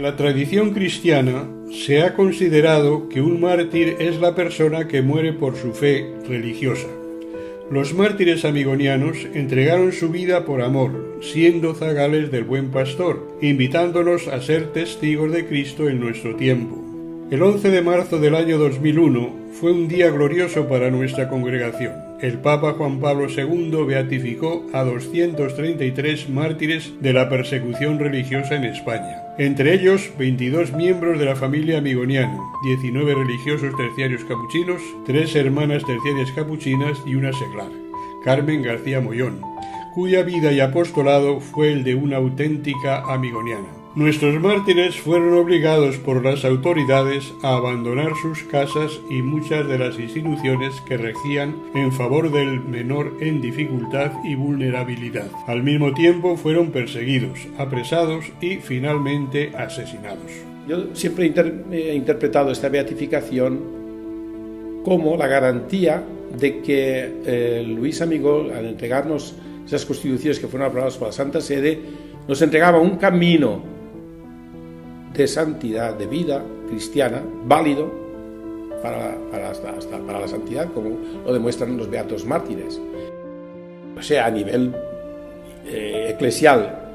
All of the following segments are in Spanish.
la tradición cristiana se ha considerado que un mártir es la persona que muere por su fe religiosa. Los mártires amigonianos entregaron su vida por amor, siendo zagales del buen pastor, invitándonos a ser testigos de Cristo en nuestro tiempo. El 11 de marzo del año 2001 fue un día glorioso para nuestra congregación. El Papa Juan Pablo II beatificó a 233 mártires de la persecución religiosa en España. Entre ellos, 22 miembros de la familia amigoniana, 19 religiosos terciarios capuchinos, 3 hermanas terciarias capuchinas y una seglar, Carmen García Mollón, cuya vida y apostolado fue el de una auténtica amigoniana. Nuestros mártires fueron obligados por las autoridades a abandonar sus casas y muchas de las instituciones que regían en favor del menor en dificultad y vulnerabilidad. Al mismo tiempo fueron perseguidos, apresados y finalmente asesinados. Yo siempre he interpretado esta beatificación como la garantía de que Luis Amigó, al entregarnos esas constituciones que fueron aprobadas por la Santa Sede, nos entregaba un camino de santidad, de vida cristiana, válido para la santidad, como lo demuestran los beatos mártires. O sea, a nivel eclesial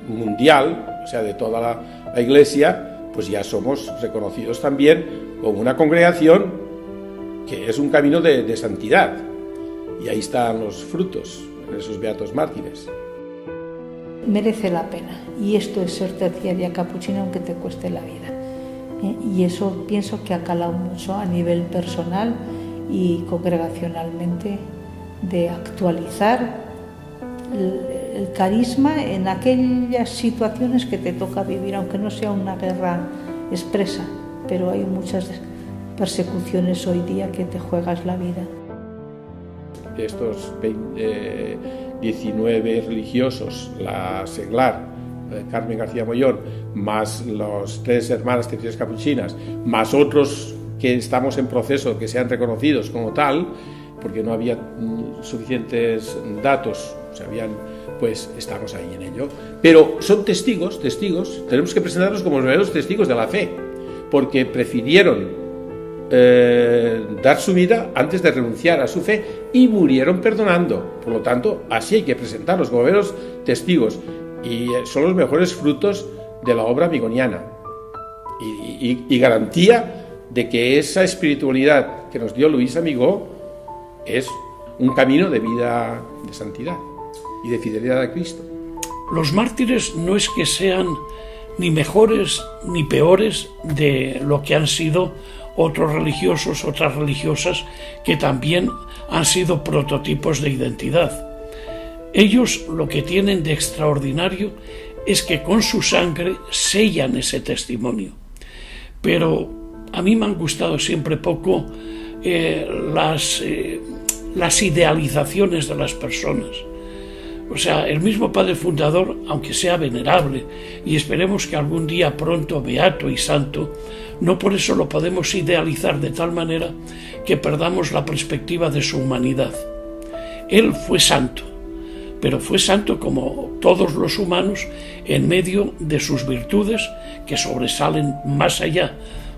mundial, o sea, de toda la Iglesia, pues ya somos reconocidos también como una congregación que es un camino de santidad. Y ahí están los frutos, en esos beatos mártires. Merece la pena, y esto es ser terciaria capuchina aunque te cueste la vida, y eso pienso que ha calado mucho a nivel personal y congregacionalmente, de actualizar el carisma en aquellas situaciones que te toca vivir, aunque no sea una guerra expresa, pero hay muchas persecuciones hoy día que te juegas la vida. Estos 19 religiosos, la seglar, Carmen García Mollón, más los 3 hermanas terciarias capuchinas, más otros que estamos en proceso que sean reconocidos como tal, porque no había suficientes datos, pues estamos ahí en ello. Pero son testigos, tenemos que presentarlos como los verdaderos testigos de la fe, porque prefirieron dar su vida antes de renunciar a su fe y murieron perdonando. Por lo tanto, así hay que presentarlos como verdaderos testigos, y son los mejores frutos de la obra amigoniana y garantía de que esa espiritualidad que nos dio Luis Amigó es un camino de vida de santidad y de fidelidad a Cristo. Los mártires no es que sean ni mejores ni peores de lo que han sido otros religiosos, otras religiosas que también han sido prototipos de identidad. Ellos lo que tienen de extraordinario es que con su sangre sellan ese testimonio. Pero a mí me han gustado siempre poco las idealizaciones de las personas. O sea, el mismo padre fundador, aunque sea venerable, y esperemos que algún día pronto beato y santo, no por eso lo podemos idealizar de tal manera que perdamos la perspectiva de su humanidad. Él fue santo, pero fue santo como todos los humanos en medio de sus virtudes que sobresalen más allá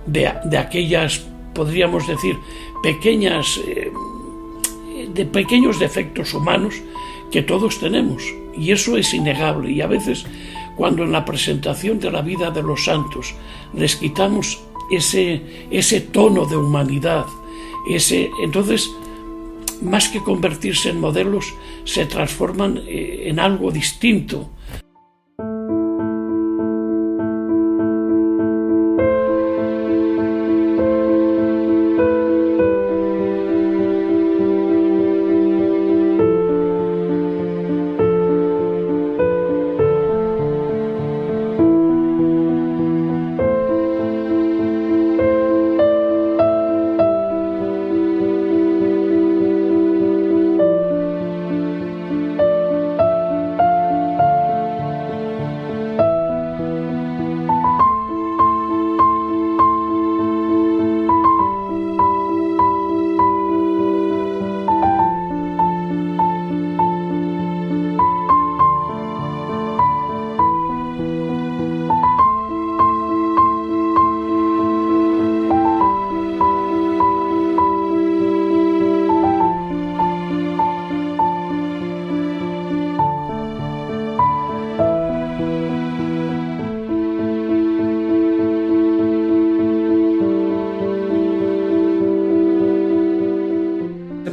de aquellas, podríamos decir, pequeños defectos humanos que todos tenemos, y eso es innegable. Y a veces, cuando en la presentación de la vida de los santos les quitamos ese tono de humanidad, entonces, más que convertirse en modelos, se transforman en algo distinto.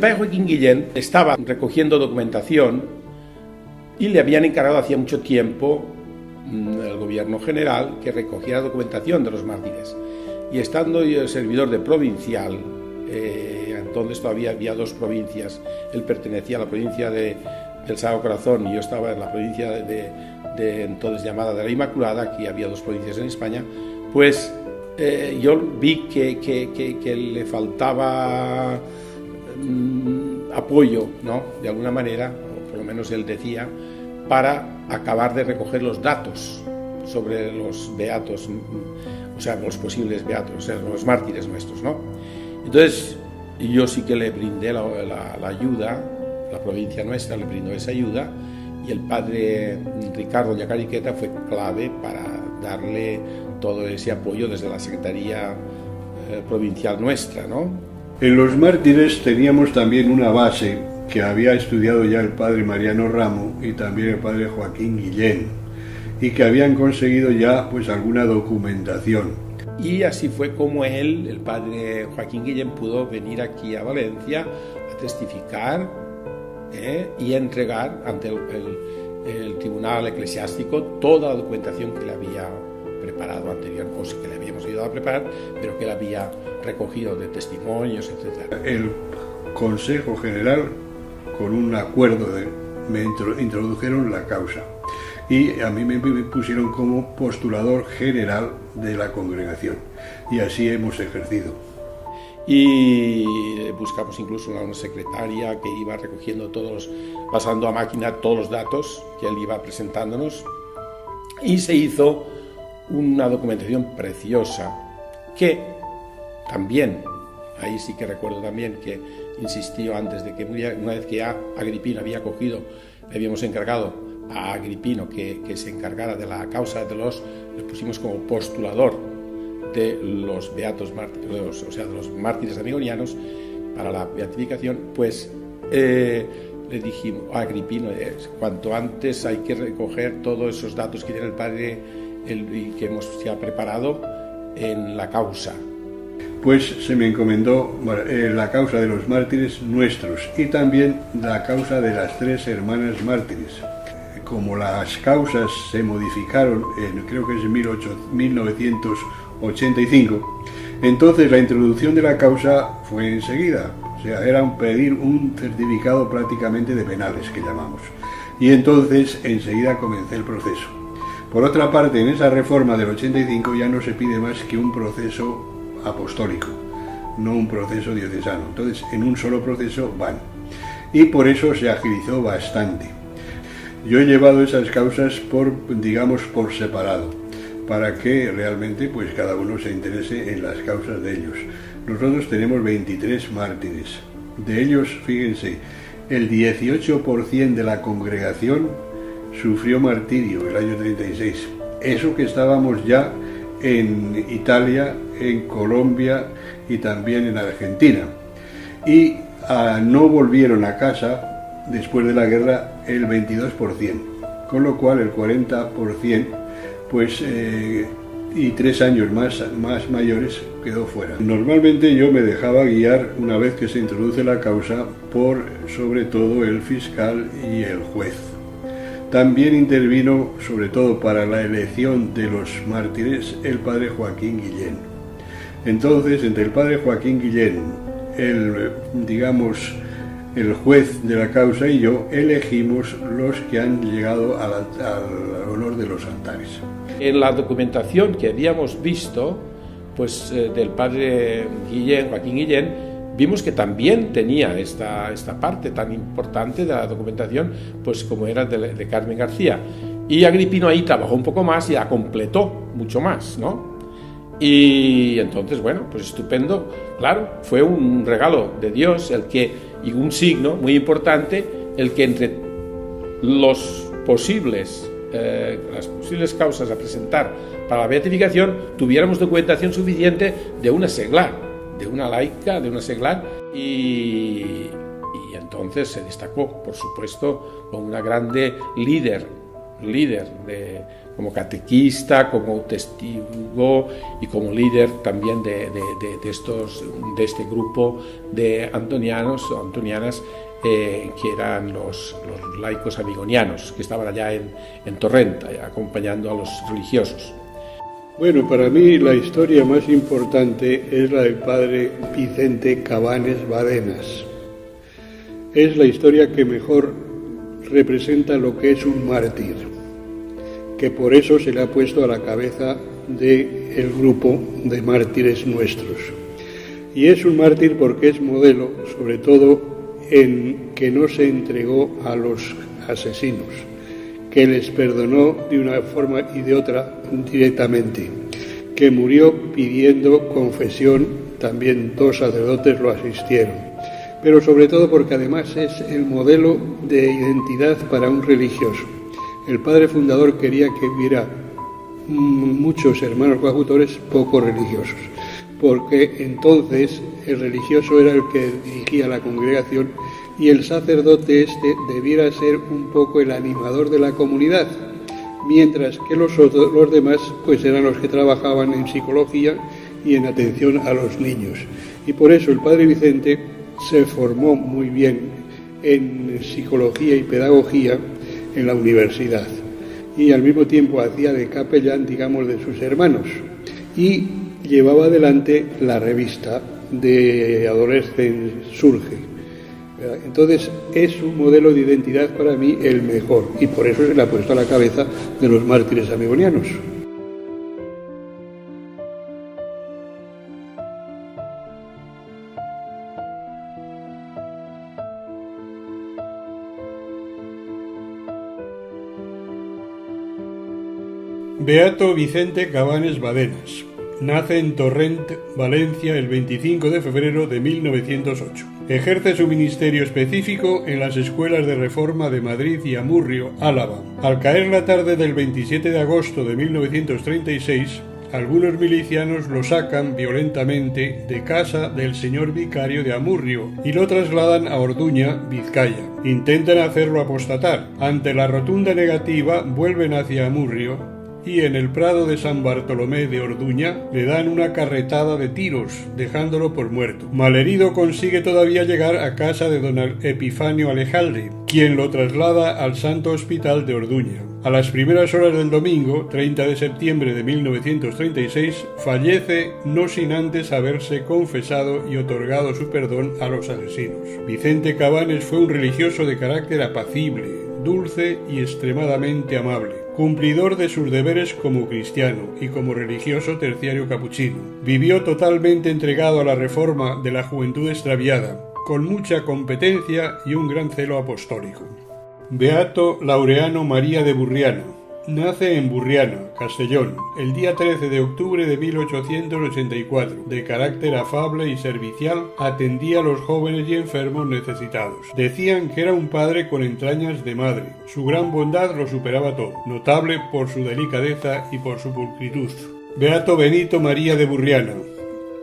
padre Joaquín Guillén estaba recogiendo documentación y le habían encargado hacía mucho tiempo el gobierno general que recogiera documentación de los mártires. Y estando yo el servidor de provincial, entonces todavía había dos provincias, él pertenecía a la provincia del Sagrado Corazón y yo estaba en la provincia de entonces llamada de la Inmaculada, aquí había dos provincias en España, pues yo vi que le faltaba apoyo, ¿no? De alguna manera, o por lo menos él decía, para acabar de recoger los datos sobre los beatos, o sea, los posibles beatos, o sea, los mártires nuestros, ¿no? Entonces, yo sí que le brindé la ayuda, la provincia nuestra le brindó esa ayuda, y el padre Ricardo Yacariqueta fue clave para darle todo ese apoyo desde la Secretaría Provincial nuestra, ¿no? En los mártires teníamos también una base que había estudiado ya el padre Mariano Ramo y también el padre Joaquín Guillén, y que habían conseguido ya pues alguna documentación. Y así fue como él, el padre Joaquín Guillén, pudo venir aquí a Valencia a testificar y a entregar ante el tribunal eclesiástico toda la documentación que le había preparado anterior, pues que le habíamos ayudado a preparar, pero que él había recogido de testimonios, etc. El Consejo General, con un acuerdo, me introdujeron la causa y a mí me pusieron como postulador general de la congregación, y así hemos ejercido. Y buscamos incluso una secretaria que iba recogiendo pasando a máquina todos los datos que él iba presentándonos, y se hizo una documentación preciosa que también, ahí sí que recuerdo también que insistió antes de que muriera, una vez que ya Agripino había cogido, le habíamos encargado a Agripino que se encargara de la causa le pusimos como postulador de los beatos mártires, o sea, de los mártires amigonianos para la beatificación, pues le dijimos a Agripino, cuanto antes hay que recoger todos esos datos que tiene el padre y que hemos ya preparado en la causa. Pues se me encomendó la causa de los mártires nuestros y también la causa de las tres hermanas mártires. Como las causas se modificaron creo que es en 1985, entonces la introducción de la causa fue enseguida, o sea, era pedir un certificado prácticamente de penales, que llamamos, y entonces enseguida comencé el proceso. Por otra parte, en esa reforma del 85 ya no se pide más que un proceso apostólico, no un proceso diocesano, entonces en un solo proceso van, y por eso se agilizó bastante. Yo he llevado esas causas por separado, para que realmente pues cada uno se interese en las causas de ellos. Nosotros tenemos 23 mártires, de ellos, fíjense, el 18% de la congregación sufrió martirio el año 36, eso que estábamos ya en Italia, en Colombia y también en Argentina, y no volvieron a casa después de la guerra el 22%, con lo cual el 40%, pues, y 3 años más mayores quedó fuera. Normalmente yo me dejaba guiar, una vez que se introduce la causa, por sobre todo el fiscal y el juez. También intervino, sobre todo para la elección de los mártires, el padre Joaquín Guillén. Entonces, entre el padre Joaquín Guillén, el juez de la causa y yo, elegimos los que han llegado al honor de los altares. En la documentación que habíamos visto, pues del padre Joaquín Guillén, vimos que también tenía esta parte tan importante de la documentación, pues como era de Carmen García. Y Agripino ahí trabajó un poco más y la completó mucho más, ¿no? Y entonces, bueno, pues estupendo. Claro, fue un regalo de Dios y un signo muy importante, el que entre las posibles causas a presentar para la beatificación tuviéramos documentación suficiente de una seglar, de una laica, de una seglar, y entonces se destacó, por supuesto, como una grande líder líder, como catequista, como testigo y como líder también de este grupo de antonianos o antonianas, que eran los laicos amigonianos, que estaban allá en Torrent, acompañando a los religiosos. Bueno, para mí la historia más importante es la del padre Vicente Cabanes Badenas. Es la historia que mejor representa lo que es un mártir, que por eso se le ha puesto a la cabeza del grupo de mártires nuestros. Y es un mártir porque es modelo, sobre todo en que no se entregó a los asesinos, que les perdonó de una forma y de otra directamente, que murió pidiendo confesión, también 2 sacerdotes lo asistieron, pero sobre todo porque además es el modelo de identidad para un religioso. El padre fundador quería que hubiera muchos hermanos coadjutores poco religiosos, porque entonces el religioso era el que dirigía la congregación y el sacerdote debiera ser un poco el animador de la comunidad, mientras que los demás pues eran los que trabajaban en psicología y en atención a los niños. Y por eso el padre Vicente se formó muy bien en psicología y pedagogía en la universidad y al mismo tiempo hacía de capellán, digamos, de sus hermanos, y llevaba adelante la revista de Adolescente Surge. Entonces es un modelo de identidad para mí el mejor, y por eso se le ha puesto a la cabeza de los mártires amigonianos. Beato Vicente Cabanes Badenas. Nace en Torrent, Valencia, el 25 de febrero de 1908. Ejerce su ministerio específico en las escuelas de reforma de Madrid y Amurrio, Álava. Al caer la tarde del 27 de agosto de 1936, algunos milicianos lo sacan violentamente de casa del señor vicario de Amurrio y lo trasladan a Orduña, Vizcaya. Intentan hacerlo apostatar. Ante la rotunda negativa, vuelven hacia Amurrio y en el prado de San Bartolomé de Orduña le dan una carretada de tiros, dejándolo por muerto. Malherido consigue todavía llegar a casa de don Epifanio Alejalde, quien lo traslada al Santo Hospital de Orduña. A las primeras horas del domingo, 30 de septiembre de 1936, fallece no sin antes haberse confesado y otorgado su perdón a los asesinos. Vicente Cabanes fue un religioso de carácter apacible, dulce y extremadamente amable, cumplidor de sus deberes como cristiano y como religioso terciario capuchino. Vivió totalmente entregado a la reforma de la juventud extraviada, con mucha competencia y un gran celo apostólico. Beato Laureano María de Burriana. Nace en Burriana, Castellón, el día 13 de octubre de 1884. De carácter afable y servicial, atendía a los jóvenes y enfermos necesitados. Decían que era un padre con entrañas de madre. Su gran bondad lo superaba todo, notable por su delicadeza y por su pulcritud. Beato Benito María de Burriana.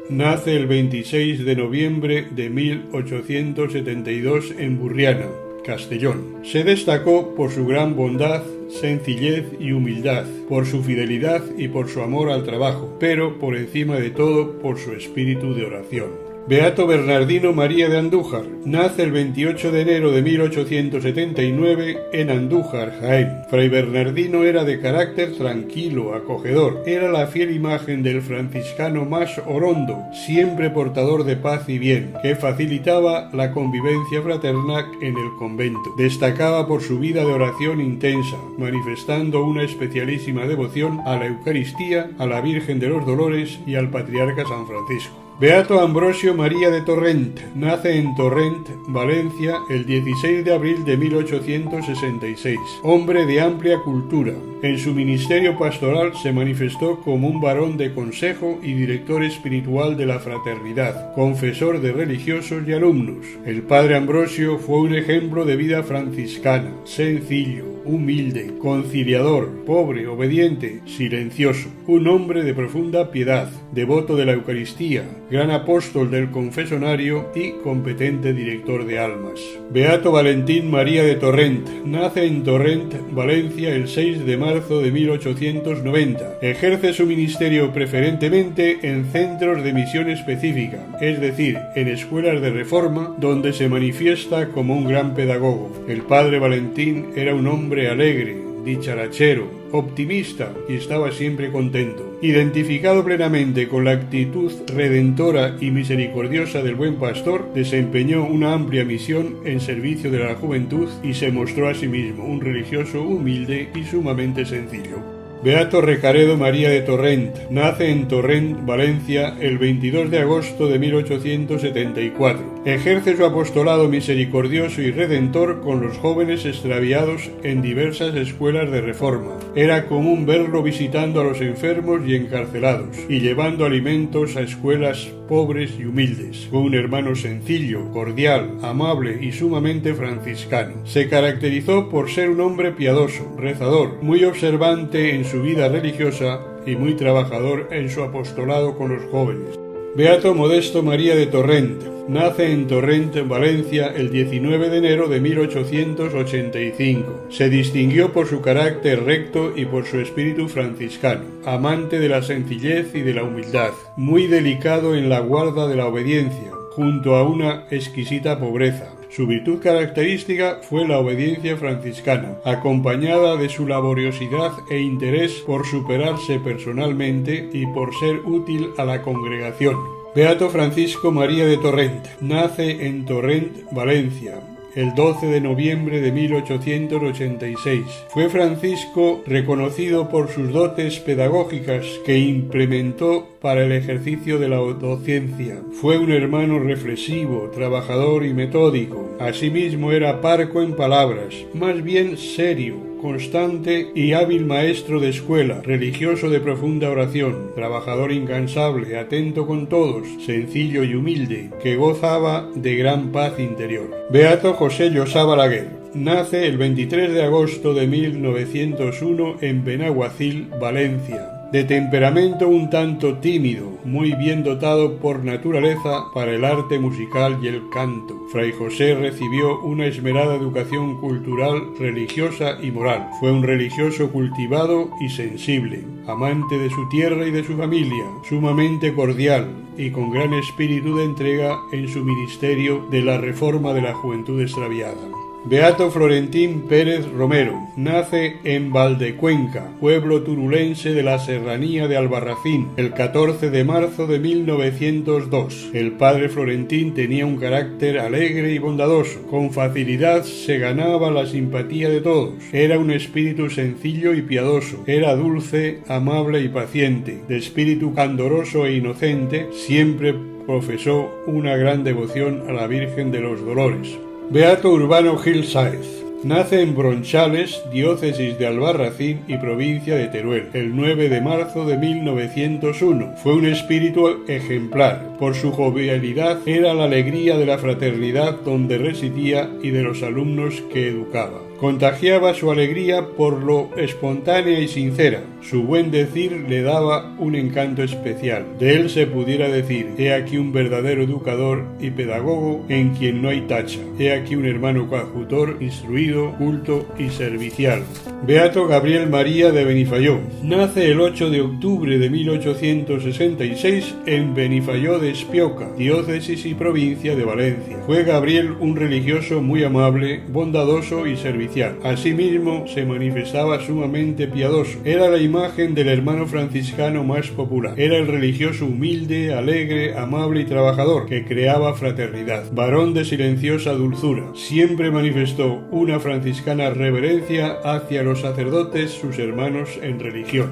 Nace el 26 de noviembre de 1872 en Burriana, Castellón. Se destacó por su gran bondad, sencillez y humildad, por su fidelidad y por su amor al trabajo, pero por encima de todo por su espíritu de oración. Beato Bernardino María de Andújar. Nace el 28 de enero de 1879 en Andújar, Jaén. Fray Bernardino era de carácter tranquilo, acogedor. Era la fiel imagen del franciscano más orondo, siempre portador de paz y bien, que facilitaba la convivencia fraterna en el convento. Destacaba por su vida de oración intensa, manifestando una especialísima devoción a la Eucaristía, a la Virgen de los Dolores y al Patriarca San Francisco. Beato Ambrosio María de Torrent. Nace en Torrent, Valencia, el 16 de abril de 1866. Hombre de amplia cultura, En su ministerio pastoral se manifestó como un varón de consejo y director espiritual de la fraternidad, confesor de religiosos y alumnos. El padre Ambrosio fue un ejemplo de vida franciscana, sencillo, humilde, conciliador, pobre, obediente, silencioso, un hombre de profunda piedad, devoto de la Eucaristía, gran apóstol del confesonario y competente director de almas. Beato Valentín María de Torrent, nace en Torrent, Valencia, el 6 de marzo de 1890. Ejerce su ministerio preferentemente en centros de misión específica, es decir, en escuelas de reforma, donde se manifiesta como un gran pedagogo. El padre Valentín era un hombre alegre, dicharachero, optimista y estaba siempre contento. Identificado plenamente con la actitud redentora y misericordiosa del buen pastor, desempeñó una amplia misión en servicio de la juventud y se mostró a sí mismo un religioso humilde y sumamente sencillo. Beato Recaredo María de Torrent, nace en Torrent, Valencia, el 22 de agosto de 1874. Ejerce su apostolado misericordioso y redentor con los jóvenes extraviados en diversas escuelas de reforma. Era común verlo visitando a los enfermos y encarcelados, y llevando alimentos a escuelas pobres y humildes. Fue un hermano sencillo, cordial, amable y sumamente franciscano. Se caracterizó por ser un hombre piadoso, rezador, muy observante en su vida religiosa y muy trabajador en su apostolado con los jóvenes. Beato Modesto María de Torrent, nace en Torrent, Valencia, el 19 de enero de 1885. Se distinguió por su carácter recto y por su espíritu franciscano, amante de la sencillez y de la humildad, muy delicado en la guarda de la obediencia, junto a una exquisita pobreza. Su virtud característica fue la obediencia franciscana, acompañada de su laboriosidad e interés por superarse personalmente y por ser útil a la congregación. Beato Francisco María de Torrent, nace en Torrent, Valencia, el 12 de noviembre de 1886. Fue Francisco reconocido por sus dotes pedagógicas que implementó para el ejercicio de la docencia. Fue un hermano reflexivo, trabajador y metódico. Asimismo era parco en palabras, más bien serio, constante y hábil maestro de escuela, religioso de profunda oración, trabajador incansable, atento con todos, sencillo y humilde, que gozaba de gran paz interior. Beato José Llosá Balaguer, nace el 23 de agosto de 1901 en Benaguacil, Valencia. De temperamento un tanto tímido, muy bien dotado por naturaleza para el arte musical y el canto. Fray José recibió una esmerada educación cultural, religiosa y moral. Fue un religioso cultivado y sensible, amante de su tierra y de su familia, sumamente cordial y con gran espíritu de entrega en su ministerio de la reforma de la juventud extraviada. Beato Florentín Pérez Romero, nace en Valdecuenca, pueblo turulense de la serranía de Albarracín, el 14 de marzo de 1902. El padre Florentín tenía un carácter alegre y bondadoso. Con facilidad se ganaba la simpatía de todos. Era un espíritu sencillo y piadoso. Era dulce, amable y paciente. De espíritu candoroso e inocente, siempre profesó una gran devoción a la Virgen de los Dolores. Beato Urbano Gil Sáez, nace en Bronchales, diócesis de Albarracín y provincia de Teruel, el 9 de marzo de 1901. Fue un espíritu ejemplar. Por su jovialidad era la alegría de la fraternidad donde residía y de los alumnos que educaba. Contagiaba su alegría por lo espontánea y sincera. Su buen decir le daba un encanto especial. De él se pudiera decir: he aquí un verdadero educador y pedagogo en quien no hay tacha. He aquí un hermano coadjutor, instruido, culto y servicial. Beato Gabriel María de Benifayó, nace el 8 de octubre de 1866 en Benifayó de Espioca, diócesis y provincia de Valencia. Fue Gabriel un religioso muy amable, bondadoso y servicial. Asimismo, se manifestaba sumamente piadoso. Era la imagen del hermano franciscano más popular. Era el religioso humilde, alegre, amable y trabajador, que creaba fraternidad. Varón de silenciosa dulzura. Siempre manifestó una franciscana reverencia hacia los sacerdotes, sus hermanos en religión.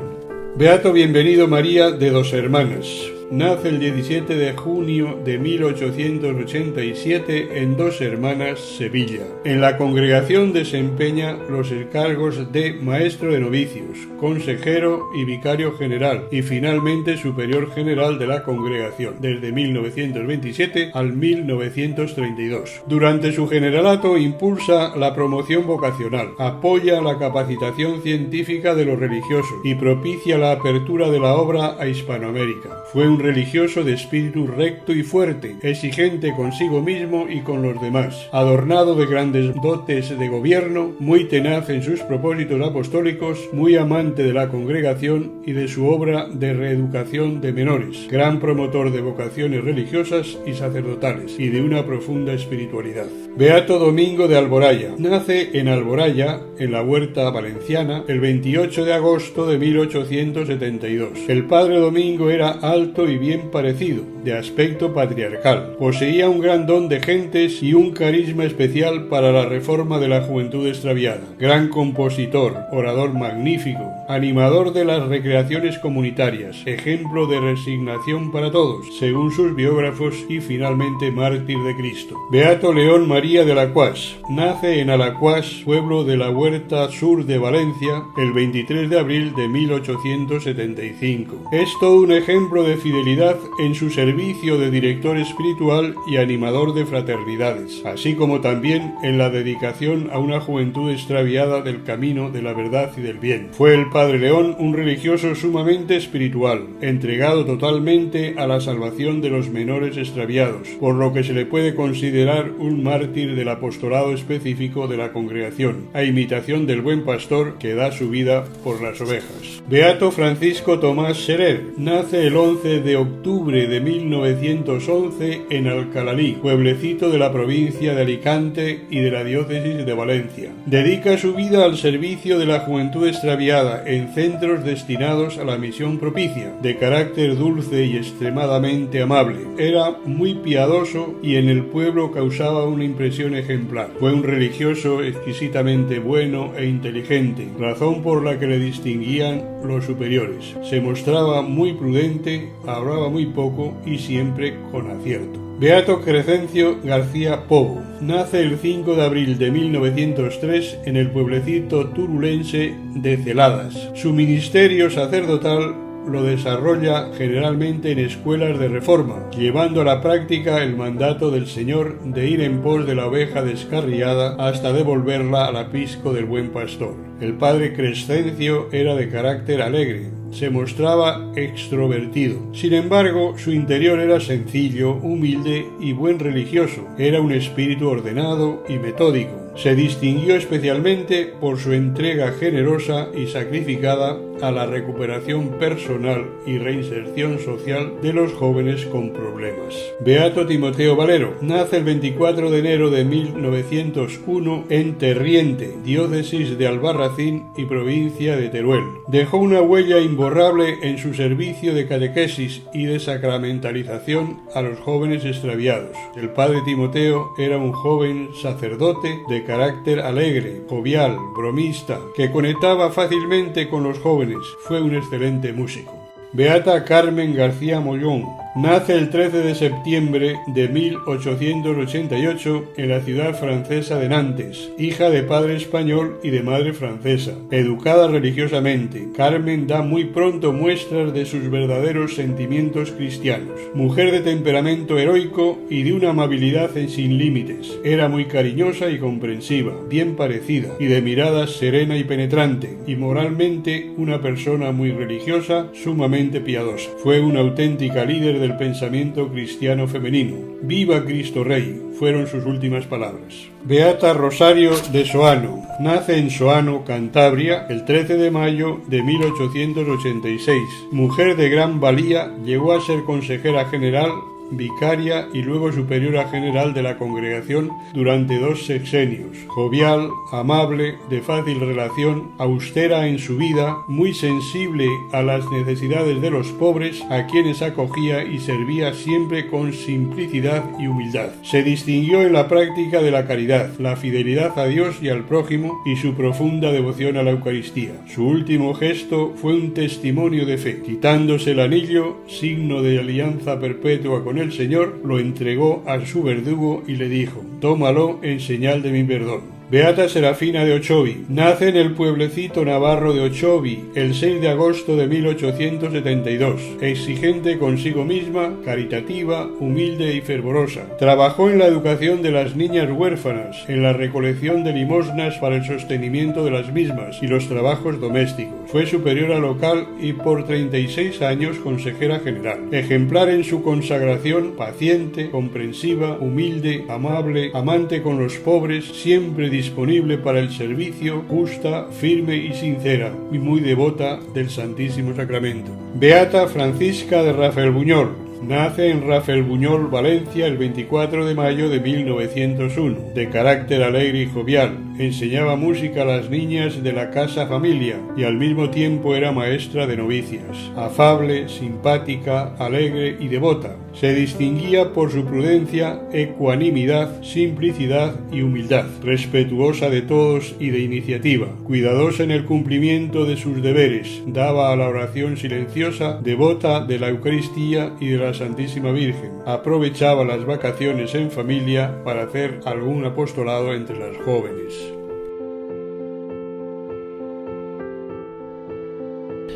Beato Bienvenido María de Dos Hermanas, Nace el 17 de junio de 1887 en Dos Hermanas, Sevilla. En la congregación desempeña los encargos de maestro de novicios, consejero y vicario general y finalmente superior general de la congregación desde 1927 al 1932. Durante su generalato impulsa la promoción vocacional, apoya la capacitación científica de los religiosos y propicia la apertura de la obra a Hispanoamérica. Fue un religioso de espíritu recto y fuerte, exigente consigo mismo y con los demás, adornado de grandes dotes de gobierno, muy tenaz en sus propósitos apostólicos, muy amante de la congregación y de su obra de reeducación de menores, gran promotor de vocaciones religiosas y sacerdotales y de una profunda espiritualidad. Beato Domingo de Alboraya. Nace en Alboraya, en la Huerta Valenciana, el 28 de agosto de 1872. El padre Domingo era alto y bien parecido, de aspecto patriarcal. Poseía un gran don de gentes y un carisma especial para la reforma de la juventud extraviada. Gran compositor, orador magnífico, animador de las recreaciones comunitarias, ejemplo de resignación para todos, según sus biógrafos, y finalmente mártir de Cristo. Beato León María de Alacuás. Nace en Alacuás, pueblo de la Huerta Sur de Valencia, el 23 de abril de 1875. Es todo un ejemplo de fidelidad en su servicio de director espiritual y animador de fraternidades, así como también en la dedicación a una juventud extraviada del camino de la verdad y del bien. Fue el padre León un religioso sumamente espiritual, entregado totalmente a la salvación de los menores extraviados, por lo que se le puede considerar un mártir del apostolado específico de la congregación, a imitación del buen pastor que da su vida por las ovejas. Beato Francisco Tomás Scherer. Nace el 11 de octubre de 1911 en Alcalalí, pueblecito de la provincia de Alicante y de la diócesis de Valencia. Dedica su vida al servicio de la juventud extraviada en centros destinados a la misión propicia, de carácter dulce y extremadamente amable. Era muy piadoso y en el pueblo causaba una impresión ejemplar. Fue un religioso exquisitamente bueno e inteligente, razón por la que le distinguían los superiores. Se mostraba muy prudente, hablaba muy poco y siempre con acierto. Beato Crescencio García Pobo. Nace el 5 de abril de 1903 en el pueblecito turulense de Celadas. Su ministerio sacerdotal lo desarrolla generalmente en escuelas de reforma, llevando a la práctica el mandato del Señor de ir en pos de la oveja descarriada hasta devolverla al aprisco del buen pastor. El padre Crescencio era de carácter alegre, se mostraba extrovertido. Sin embargo, su interior era sencillo, humilde y buen religioso. Era un espíritu ordenado y metódico. Se distinguió especialmente por su entrega generosa y sacrificada a la recuperación personal y reinserción social de los jóvenes con problemas. Beato Timoteo Valero. Nace el 24 de enero de 1901 en Terriente, diócesis de Albarracín y provincia de Teruel. Dejó una huella imborrable en su servicio de catequesis y de sacramentalización a los jóvenes extraviados. El padre Timoteo era un joven sacerdote de carácter alegre, jovial, bromista, que conectaba fácilmente con los jóvenes. Fue un excelente músico. Beata Carmen García Mollón. Nace el 13 de septiembre de 1888 en la ciudad francesa de Nantes, hija de padre español y de madre francesa. Educada religiosamente, Carmen da muy pronto muestras de sus verdaderos sentimientos cristianos. Mujer de temperamento heroico y de una amabilidad sin límites. Era muy cariñosa y comprensiva, bien parecida y de mirada serena y penetrante, y moralmente una persona muy religiosa, sumamente piadosa. Fue una auténtica líder del pensamiento cristiano femenino. ¡Viva Cristo Rey! Fueron sus últimas palabras. Beata Rosario de Soano. Nace en Soano, Cantabria, el 13 de mayo de 1886. Mujer de gran valía, llegó a ser consejera general vicaria y luego superiora general de la congregación durante 2 sexenios. Jovial, amable, de fácil relación, austera en su vida, muy sensible a las necesidades de los pobres, a quienes acogía y servía siempre con simplicidad y humildad. Se distinguió en la práctica de la caridad, la fidelidad a Dios y al prójimo y su profunda devoción a la Eucaristía. Su último gesto fue un testimonio de fe. Quitándose el anillo, signo de alianza perpetua con el Señor, lo entregó a su verdugo y le dijo: «Tómalo en señal de mi perdón». Beata Serafina de Ochovi nace en el pueblecito navarro de Ochovi el 6 de agosto de 1872, exigente consigo misma, caritativa, humilde y fervorosa. Trabajó en la educación de las niñas huérfanas, en la recolección de limosnas para el sostenimiento de las mismas y los trabajos domésticos. Fue superiora local y por 36 años consejera general. Ejemplar en su consagración, paciente, comprensiva, humilde, amable, amante con los pobres, siempre disponible para el servicio, justa, firme y sincera, y muy devota del Santísimo Sacramento. Beata Francisca de Rafelbuñol. Nace en Rafelbuñol, Valencia, el 24 de mayo de 1901. De carácter alegre y jovial, enseñaba música a las niñas de la Casa Familia y al mismo tiempo era maestra de novicias. Afable, simpática, alegre y devota. Se distinguía por su prudencia, ecuanimidad, simplicidad y humildad. Respetuosa de todos y de iniciativa. Cuidadosa en el cumplimiento de sus deberes. Daba a la oración silenciosa, devota de la Eucaristía y de la Santísima Virgen. Aprovechaba las vacaciones en familia para hacer algún apostolado entre las jóvenes.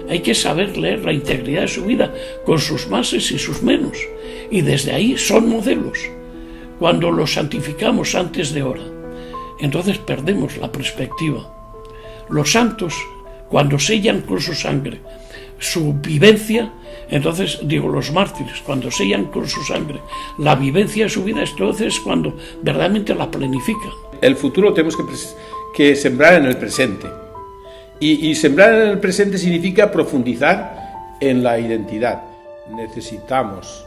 Hay que saber leer la integridad de su vida con sus máses y sus menos, y desde ahí son modelos. Cuando los santificamos antes de hora, entonces perdemos la perspectiva. Los santos, cuando sellan con su sangre su vivencia, entonces los mártires, cuando sellan con su sangre la vivencia de su vida, entonces cuando verdaderamente la planifican. El futuro tenemos que sembrar en el presente. Y sembrar en el presente significa profundizar en la identidad. Necesitamos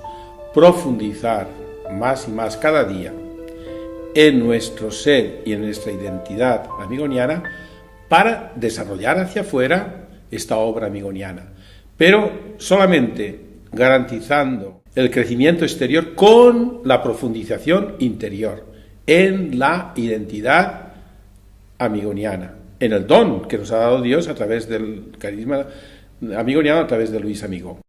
profundizar más y más cada día en nuestro ser y en nuestra identidad amigoniana para desarrollar hacia afuera esta obra amigoniana, pero solamente garantizando el crecimiento exterior con la profundización interior en la identidad amigoniana, en el don que nos ha dado Dios a través del carisma amigoniano, a través de Luis Amigó.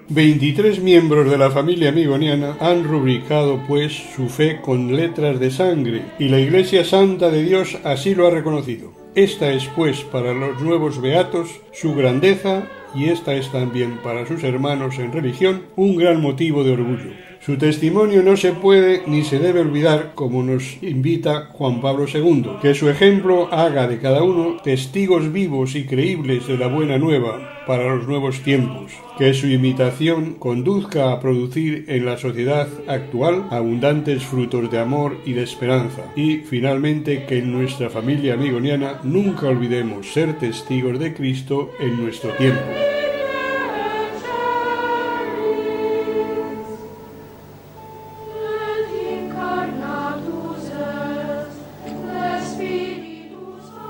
23 miembros de la familia amigoniana han rubricado, pues, su fe con letras de sangre, y la Iglesia Santa de Dios así lo ha reconocido. Esta es, pues, para los nuevos beatos su grandeza, y esta es también para sus hermanos en religión un gran motivo de orgullo. Su testimonio no se puede ni se debe olvidar, como nos invita Juan Pablo II, que su ejemplo haga de cada uno testigos vivos y creíbles de la buena nueva para los nuevos tiempos, que su imitación conduzca a producir en la sociedad actual abundantes frutos de amor y de esperanza, y finalmente que en nuestra familia amigoniana nunca olvidemos ser testigos de Cristo en nuestro tiempo.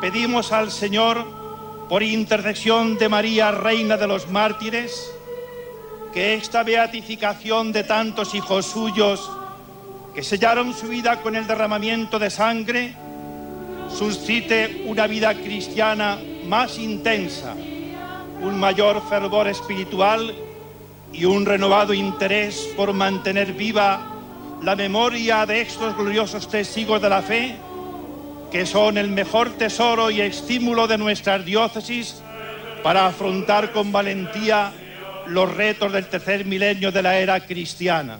Pedimos al Señor, por intercesión de María, Reina de los Mártires, que esta beatificación de tantos hijos suyos que sellaron su vida con el derramamiento de sangre suscite una vida cristiana más intensa, un mayor fervor espiritual y un renovado interés por mantener viva la memoria de estos gloriosos testigos de la fe, que son el mejor tesoro y estímulo de nuestras diócesis para afrontar con valentía los retos del tercer milenio de la era cristiana.